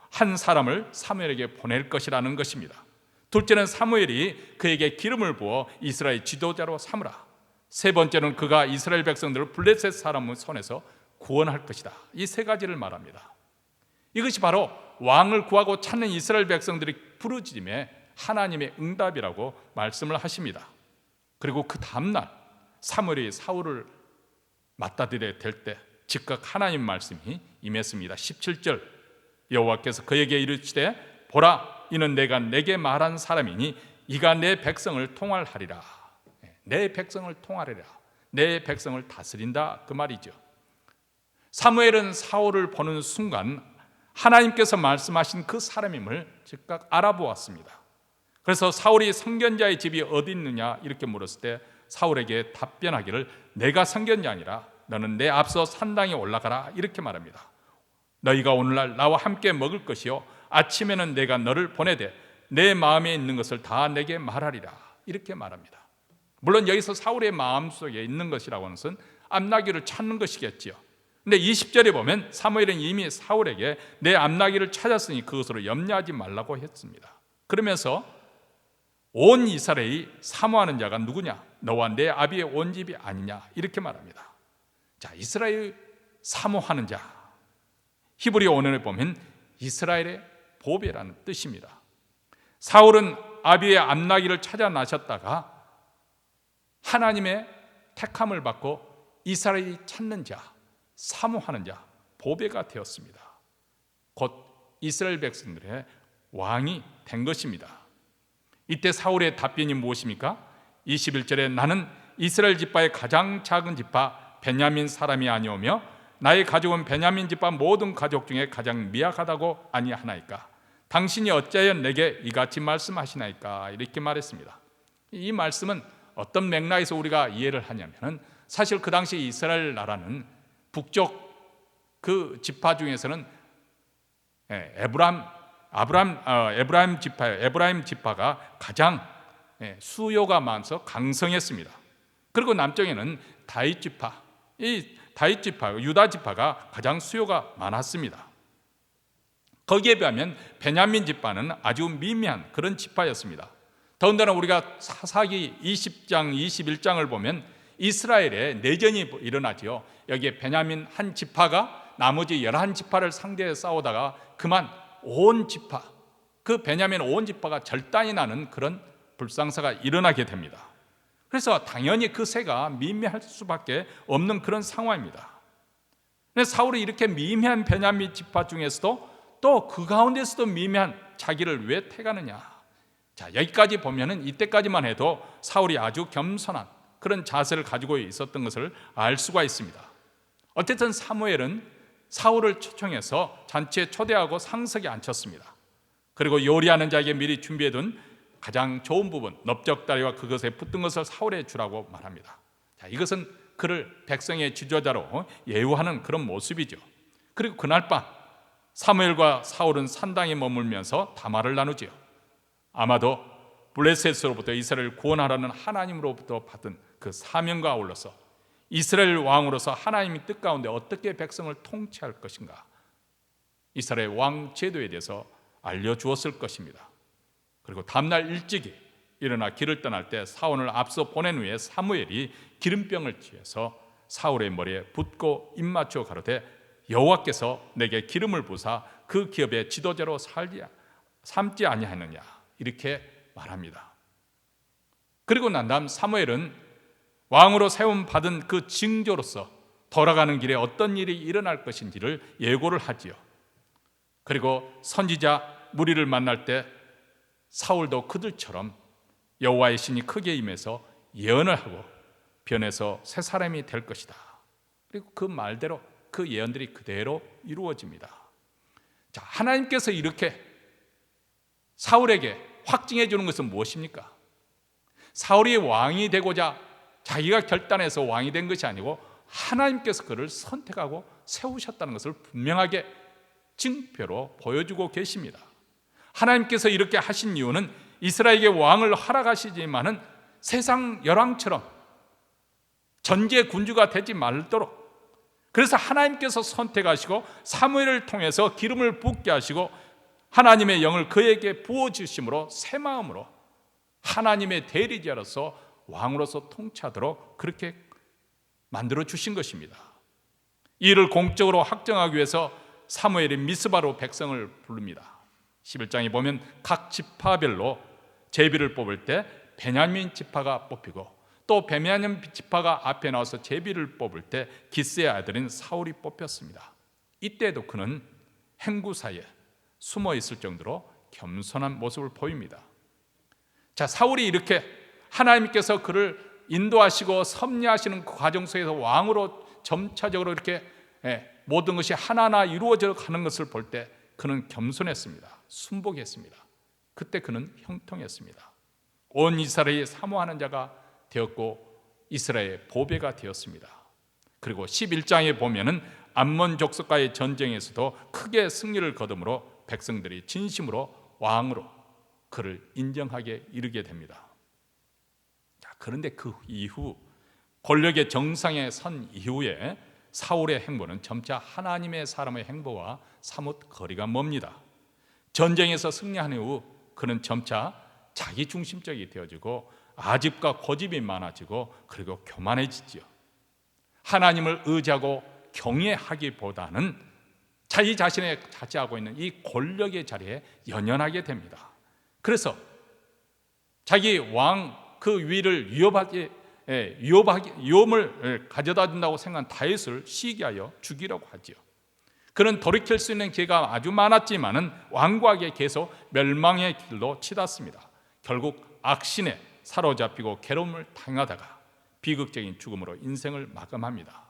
한 사람을 사무엘에게 보낼 것이라는 것입니다. 둘째는 사무엘이 그에게 기름을 부어 이스라엘 지도자로 삼으라. 세 번째는 그가 이스라엘 백성들을 블레셋 사람의 손에서 구원할 것이다. 이 세 가지를 말합니다. 이것이 바로 왕을 구하고 찾는 이스라엘 백성들의 부르짖음에 하나님의 응답이라고 말씀을 하십니다. 그리고 그 다음날 사무엘이 사울을 맞닥뜨려야 될 때 즉각 하나님 말씀이 임했습니다. 17절, 여호와께서 그에게 이르시되 보라, 이는 내가 내게 말한 사람이니 이가 내 백성을 통할하리라. 내 백성을 통할하리라. 내 백성을 다스린다, 그 말이죠. 사무엘은 사울을 보는 순간 하나님께서 말씀하신 그 사람임을 즉각 알아보았습니다. 그래서 사울이 선견자의 집이 어디 있느냐 이렇게 물었을 때 사울에게 답변하기를 내가 선견자 아니라 너는 내 앞서 산당에 올라가라 이렇게 말합니다. 너희가 오늘날 나와 함께 먹을 것이요 아침에는 내가 너를 보내되 내 마음에 있는 것을 다 내게 말하리라 이렇게 말합니다. 물론 여기서 사울의 마음속에 있는 것이라고 하는 것은 암나귀를 찾는 것이겠지요. 근데 20절에 보면 사무엘은 이미 사울에게 내 암나귀를 찾았으니 그것으로 염려하지 말라고 했습니다. 그러면서 온 이스라엘이 사모하는 자가 누구냐? 너와 내 아비의 온 집이 아니냐? 이렇게 말합니다. 자, 이스라엘 사모하는 자, 히브리어 원어에 보면 이스라엘의 보배라는 뜻입니다. 사울은 아비의 암나귀를 찾아 나셨다가 하나님의 택함을 받고 이스라엘이 찾는 자, 사모하는 자, 보배가 되었습니다. 곧 이스라엘 백성들의 왕이 된 것입니다. 이때 사울의 답변이 무엇입니까? 21절에 나는 이스라엘 지파의 가장 작은 지파 베냐민 사람이 아니오며 나의 가족은 베냐민 지파 모든 가족 중에 가장 미약하다고 아니하나이까? 당신이 어찌하여 내게 이같이 말씀하시나이까? 이렇게 말했습니다. 이 말씀은 어떤 맥락에서 우리가 이해를 하냐면 사실 그 당시 이스라엘 나라는 북쪽 그 지파 중에서는 에브라임 지파가 가장 수요가 많아서 강성했습니다. 그리고 남쪽에는 다윗 지파, 유다 지파가 가장 수요가 많았습니다. 거기에 비하면 베냐민 지파는 아주 미미한 그런 지파였습니다. 더군다나 우리가 사사기 20장, 21장을 보면 이스라엘에 내전이 일어나지요. 여기에 베냐민 한 지파가 나머지 11지파를 상대해 싸우다가 그만 온 지파, 그 베냐민 온 지파가 절단이 나는 그런 불상사가 일어나게 됩니다. 그래서 당연히 그 세가 미미할 수밖에 없는 그런 상황입니다. 근데 사울이 이렇게 미미한 베냐민 지파 중에서도 또 그 가운데서도 미미한 자기를 왜 택하느냐? 자, 여기까지 보면은 이때까지만 해도 사울이 아주 겸손한 그런 자세를 가지고 있었던 것을 알 수가 있습니다. 어쨌든 사무엘은 사울을 초청해서 잔치에 초대하고 상석에 앉혔습니다. 그리고 요리하는 자에게 미리 준비해둔 가장 좋은 부분, 넓적다리와 그것에 붙은 것을 사울에 주라고 말합니다. 자, 이것은 그를 백성의 지도자로 예우하는 그런 모습이죠. 그리고 그날 밤 사무엘과 사울은 산당에 머물면서 담화를 나누지요. 아마도 블레셋으로부터 이스라엘을 구원하라는 하나님으로부터 받은 그 사명과 아울러서 이스라엘 왕으로서 하나님의 뜻 가운데 어떻게 백성을 통치할 것인가, 이스라엘 왕 제도에 대해서 알려주었을 것입니다. 그리고 다음날 일찍이 일어나 길을 떠날 때 사원을 앞서 보낸 후에 사무엘이 기름병을 취해서 사울의 머리에 붓고 입 맞추어 가로되 여호와께서 내게 기름을 부사 그 기업의 지도자로 삼지 아니하느냐 이렇게 말합니다. 그리고 난 다음 사무엘은 왕으로 세움 받은 그 징조로서 돌아가는 길에 어떤 일이 일어날 것인지를 예고를 하지요. 그리고 선지자 무리를 만날 때 사울도 그들처럼 여호와의 신이 크게 임해서 예언을 하고 변해서 새 사람이 될 것이다. 그리고 그 말대로 그 예언들이 그대로 이루어집니다. 자, 하나님께서 이렇게 사울에게 확증해 주는 것은 무엇입니까? 사울이 왕이 되고자 자기가 결단해서 왕이 된 것이 아니고 하나님께서 그를 선택하고 세우셨다는 것을 분명하게 증표로 보여주고 계십니다. 하나님께서 이렇게 하신 이유는 이스라엘에게 왕을 허락하시지만은 세상 열왕처럼 전제 군주가 되지 말도록, 그래서 하나님께서 선택하시고 사무엘을 통해서 기름을 붓게 하시고 하나님의 영을 그에게 부어주심으로 새 마음으로 하나님의 대리자로서 왕으로서 통치하도록 그렇게 만들어 주신 것입니다. 이를 공적으로 확정하기 위해서 사무엘이 미스바로 백성을 부릅니다. 11장에 보면 각 지파별로 제비를 뽑을 때 베냐민 지파가 뽑히고, 또 베냐민 지파가 앞에 나와서 제비를 뽑을 때 기스의 아들인 사울이 뽑혔습니다. 이때도 그는 행구 사이에 숨어 있을 정도로 겸손한 모습을 보입니다. 자, 사울이 이렇게 하나님께서 그를 인도하시고 섭리하시는 그 과정 속에서 왕으로 점차적으로 이렇게 모든 것이 하나하나 이루어져 가는 것을 볼 때 그는 겸손했습니다. 순복했습니다. 그때 그는 형통했습니다. 온 이스라엘이 사모하는 자가 되었고 이스라엘의 보배가 되었습니다. 그리고 11장에 보면은 암몬 족속과의 전쟁에서도 크게 승리를 거두므로 백성들이 진심으로 왕으로 그를 인정하게 이르게 됩니다. 그런데 그 이후 권력의 정상에 선 이후에 사울의 행보는 점차 하나님의 사람의 행보와 사뭇 거리가 멉니다. 전쟁에서 승리한 이후 그는 점차 자기 중심적이 되어지고 아집과 고집이 많아지고 그리고 교만해지지요. 하나님을 의지하고 경외하기보다는 자기 자신에 차지하고 있는 이 권력의 자리에 연연하게 됩니다. 그래서 자기 왕 그 위를 위험을 가져다 준다고 생각한 다윗을 시기하여 죽이려고 하지요. 그는 돌이킬 수 있는 기회가 아주 많았지만은 완고하게 계속 멸망의 길로 치닫습니다. 결국 악신에 사로잡히고 괴로움을 당하다가 비극적인 죽음으로 인생을 마감합니다.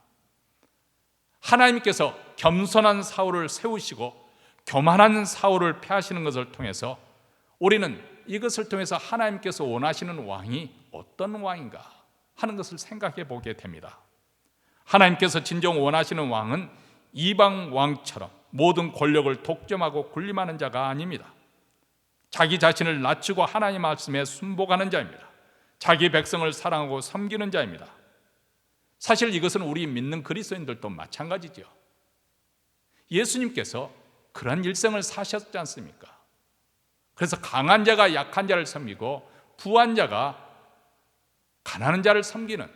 하나님께서 겸손한 사울을 세우시고 교만한 사울을 패하시는 것을 통해서 우리는 이것을 통해서 하나님께서 원하시는 왕이 어떤 왕인가 하는 것을 생각해 보게 됩니다. 하나님께서 진정 원하시는 왕은 이방 왕처럼 모든 권력을 독점하고 군림하는 자가 아닙니다. 자기 자신을 낮추고 하나님 말씀에 순복하는 자입니다. 자기 백성을 사랑하고 섬기는 자입니다. 사실 이것은 우리 믿는 그리스도인들도 마찬가지죠. 예수님께서 그런 일생을 사셨지 않습니까? 그래서 강한 자가 약한 자를 섬기고 부한 자가 가난한 자를 섬기는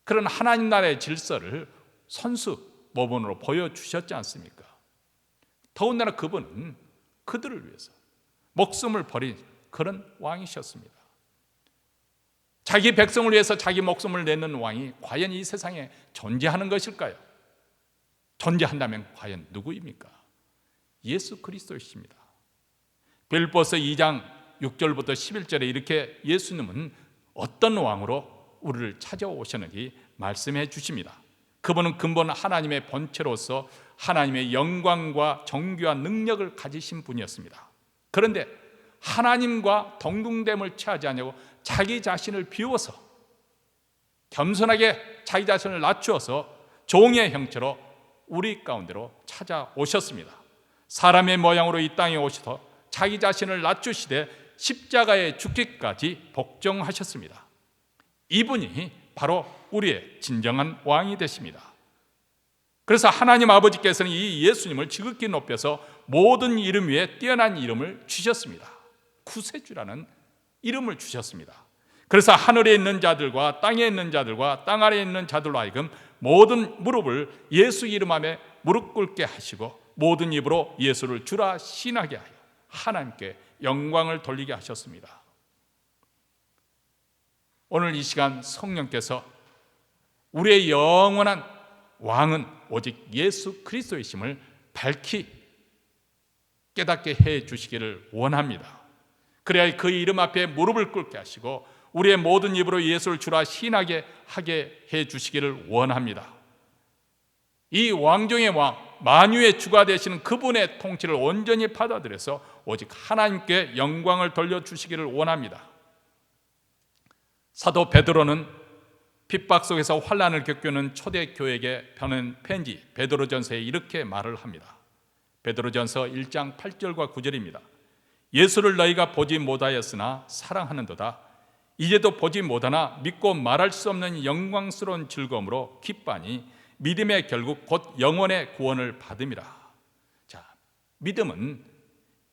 그런 하나님 나라의 질서를 선수 모범으로 보여주셨지 않습니까? 더군다나 그분은 그들을 위해서 목숨을 버린 그런 왕이셨습니다. 자기 백성을 위해서 자기 목숨을 내는 왕이 과연 이 세상에 존재하는 것일까요? 존재한다면 과연 누구입니까? 예수 그리스도이십니다. 빌립보서 2장 6절부터 11절에 이렇게 예수님은 어떤 왕으로 우리를 찾아오셨는지 말씀해 주십니다. 그분은 근본 하나님의 본체로서 하나님의 영광과 정규와 능력을 가지신 분이었습니다. 그런데 하나님과 동등됨을 취하지 않냐고 자기 자신을 비워서 겸손하게 자기 자신을 낮추어서 종의 형체로 우리 가운데로 찾아오셨습니다. 사람의 모양으로 이 땅에 오셔서 자기 자신을 낮추시되 십자가에 죽기까지 복종하셨습니다. 이분이 바로 우리의 진정한 왕이 되십니다. 그래서 하나님 아버지께서는 이 예수님을 지극히 높여서 모든 이름 위에 뛰어난 이름을 주셨습니다. 구세주라는 이름을 주셨습니다. 그래서 하늘에 있는 자들과 땅에 있는 자들과 땅 아래에 있는 자들로 하여금 모든 무릎을 예수 이름 안에 무릎 꿇게 하시고 모든 입으로 예수를 주라 신하게 하여 하나님께 영광을 돌리게 하셨습니다. 오늘 이 시간 성령께서 우리의 영원한 왕은 오직 예수 그리스도이심을 밝히 깨닫게 해 주시기를 원합니다. 그래야 그 이름 앞에 무릎을 꿇게 하시고 우리의 모든 입으로 예수를 주라 신하게 하게 해 주시기를 원합니다. 이 왕중의 왕, 만유의 주가 되시는 그분의 통치를 온전히 받아들여서 오직 하나님께 영광을 돌려주시기를 원합니다. 사도 베드로는 핍박 속에서 환난을 겪는 초대교회에게 보낸 편지 베드로전서에 이렇게 말을 합니다. 베드로전서 1장 8절과 9절입니다. 예수를 너희가 보지 못하였으나 사랑하는도다. 이제도 보지 못하나 믿고 말할 수 없는 영광스러운 즐거움으로 기뻐하니 믿음의 결국 곧 영원의 구원을 받음이라. 자, 믿음은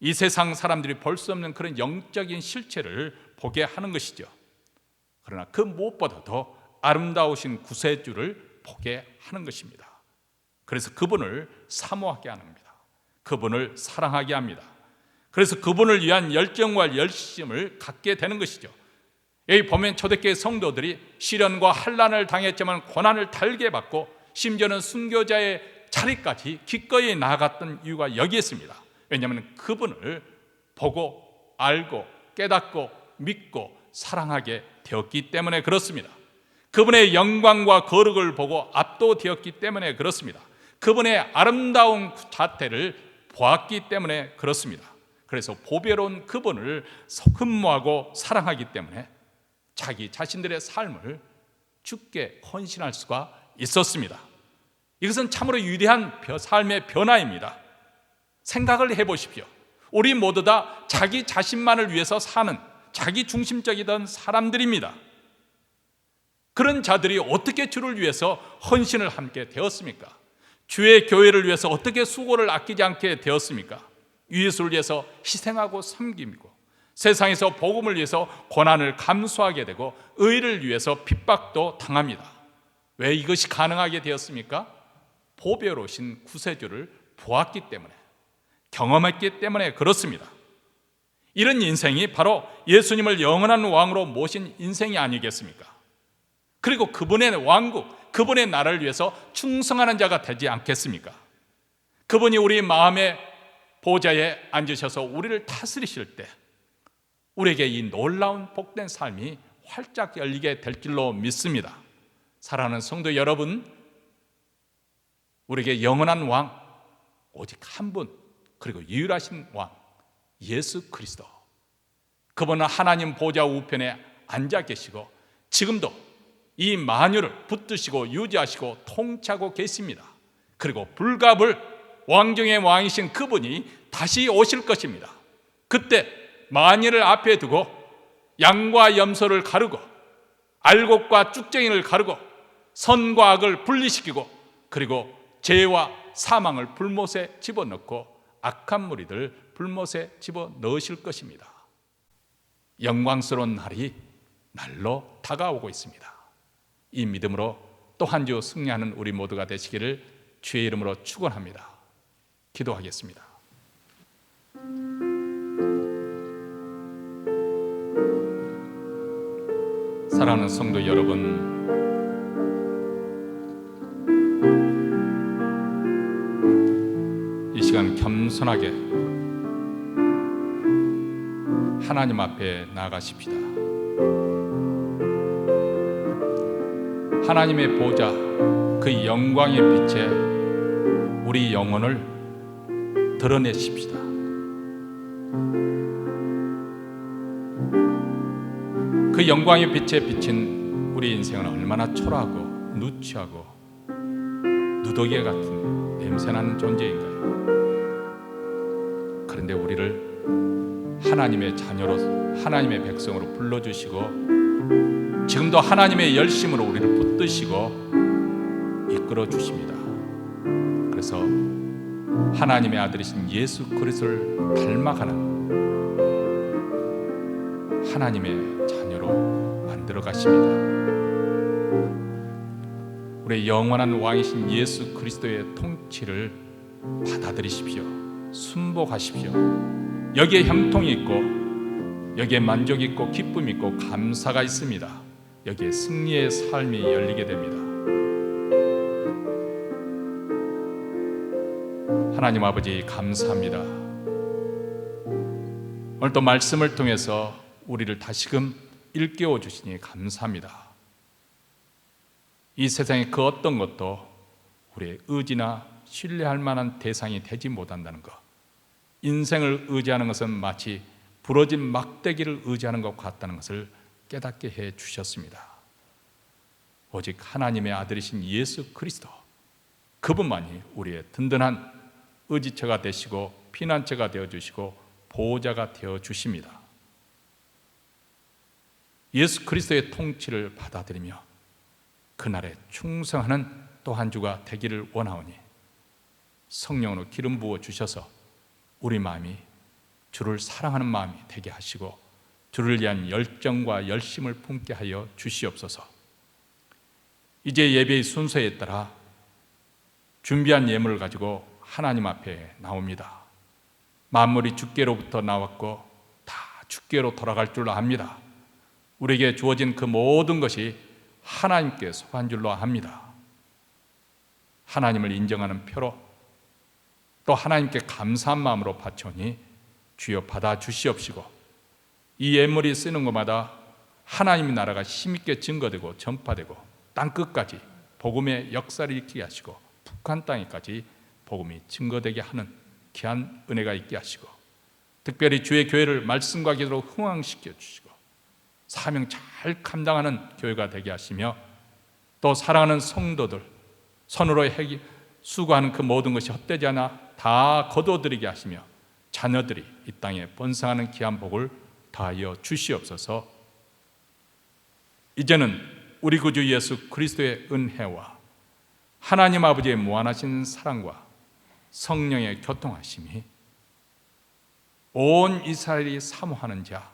이 세상 사람들이 볼 수 없는 그런 영적인 실체를 보게 하는 것이죠. 그러나 그 무엇보다 더 아름다우신 구세주를 보게 하는 것입니다. 그래서 그분을 사모하게 하는 겁니다. 그분을 사랑하게 합니다. 그래서 그분을 위한 열정과 열심을 갖게 되는 것이죠. 여기 보면 초대교회 성도들이 시련과 환난을 당했지만 고난을 달게 받고 심지어는 순교자의 자리까지 기꺼이 나아갔던 이유가 여기에 있습니다. 왜냐하면 그분을 보고 알고 깨닫고 믿고 사랑하게 되었기 때문에 그렇습니다. 그분의 영광과 거룩을 보고 압도되었기 때문에 그렇습니다. 그분의 아름다운 자태를 보았기 때문에 그렇습니다. 그래서 보배로운 그분을 흠모하고 사랑하기 때문에 자기 자신들의 삶을 주께 헌신할 수가 있었습니다. 이것은 참으로 위대한 삶의 변화입니다. 생각을 해보십시오. 우리 모두 다 자기 자신만을 위해서 사는 자기 중심적이던 사람들입니다. 그런 자들이 어떻게 주를 위해서 헌신을 함께 되었습니까? 주의 교회를 위해서 어떻게 수고를 아끼지 않게 되었습니까? 예수를 위해서 희생하고 섬기고 세상에서 복음을 위해서 고난을 감수하게 되고 의를 위해서 핍박도 당합니다. 왜 이것이 가능하게 되었습니까? 보배로우신 구세주를 보았기 때문에, 경험했기 때문에 그렇습니다. 이런 인생이 바로 예수님을 영원한 왕으로 모신 인생이 아니겠습니까? 그리고 그분의 왕국, 그분의 나라를 위해서 충성하는 자가 되지 않겠습니까? 그분이 우리 마음의 보좌에 앉으셔서 우리를 다스리실 때 우리에게 이 놀라운 복된 삶이 활짝 열리게 될 줄로 믿습니다. 사랑하는 성도 여러분, 우리에게 영원한 왕 오직 한 분, 그리고 유일하신 왕 예수 그리스도, 그분은 하나님 보좌 우편에 앉아 계시고 지금도 이 만유를 붙드시고 유지하시고 통치하고 계십니다. 그리고 불가불 왕중의 왕이신 그분이 다시 오실 것입니다. 그때 만유를 앞에 두고 양과 염소를 가르고 알곡과 쭉정이를 가르고 선과 악을 분리시키고 그리고 죄와 사망을 불못에 집어넣고 악한 무리들 불못에 집어넣으실 것입니다. 영광스러운 날이 날로 다가오고 있습니다. 이 믿음으로 또 한 주 승리하는 우리 모두가 되시기를 주의 이름으로 축원합니다. 기도하겠습니다. 사랑하는 성도 여러분, 이 시간 겸손하게 하나님 앞에 나아가십시다. 하나님의 보좌, 그 영광의 빛에 우리 영혼을 드러내십시다. 그 영광의 빛에 비친 우리 인생은 얼마나 초라하고 누추하고 누더기 같은 냄새나는 존재인가요? 그런데 우리를 하나님의 자녀로, 하나님의 백성으로 불러주시고 지금도 하나님의 열심으로 우리를 붙드시고 이끌어 주십니다. 그래서 하나님의 아들이신 예수 그리스도를 닮아가는 하나님의 자녀로 만들어 가십니다. 우리의 영원한 왕이신 예수 그리스도의 통치를 받아들이십시오. 순복하십시오. 여기에 형통이 있고 여기에 만족이 있고 기쁨이 있고 감사가 있습니다. 여기에 승리의 삶이 열리게 됩니다. 하나님 아버지 감사합니다. 오늘 또 말씀을 통해서 우리를 다시금 일깨워 주시니 감사합니다. 이 세상의 그 어떤 것도 우리의 의지나 신뢰할 만한 대상이 되지 못한다는 것, 인생을 의지하는 것은 마치 부러진 막대기를 의지하는 것 같다는 것을 깨닫게 해 주셨습니다. 오직 하나님의 아들이신 예수 그리스도, 그분만이 우리의 든든한 의지처가 되시고 피난처가 되어주시고 보호자가 되어주십니다. 예수 그리스도의 통치를 받아들이며 그날에 충성하는 또 한 주가 되기를 원하오니 성령으로 기름 부어 주셔서 우리 마음이 주를 사랑하는 마음이 되게 하시고 주를 위한 열정과 열심을 품게 하여 주시옵소서. 이제 예배의 순서에 따라 준비한 예물을 가지고 하나님 앞에 나옵니다. 만물이 주께로부터 나왔고 다 주께로 돌아갈 줄로 압니다. 우리에게 주어진 그 모든 것이 하나님께 속한 줄로 압니다. 하나님을 인정하는 표로 또 하나님께 감사한 마음으로 바쳐오니 주여 받아 주시옵시고 이 예물이 쓰는 것마다 하나님의 나라가 힘있게 증거되고 전파되고 땅끝까지 복음의 역사를 일으키게 하시고 북한 땅에까지 복음이 증거되게 하는 귀한 은혜가 있게 하시고 특별히 주의 교회를 말씀과 기도로 흥왕시켜 주시고 사명 잘 감당하는 교회가 되게 하시며 또 사랑하는 성도들 선으로 수고하는 그 모든 것이 헛되지 않아 다 거둬들이게 하시며 자녀들이 이 땅에 번성하는 귀한 복을 다하여 주시옵소서. 이제는 우리 구주 예수 그리스도의 은혜와 하나님 아버지의 무한하신 사랑과 성령의 교통하심이 온 이스라엘이 사모하는 자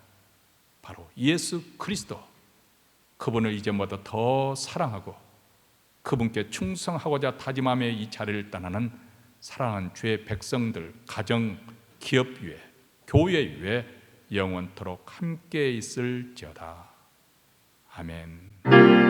바로 예수 그리스도, 그분을 이제보다 더 사랑하고 그분께 충성하고자 다짐하며 이 자리를 떠나는 사랑하는 주의 백성들, 가정, 기업 위에, 교회 위에 영원토록 함께 있을지어다. 아멘.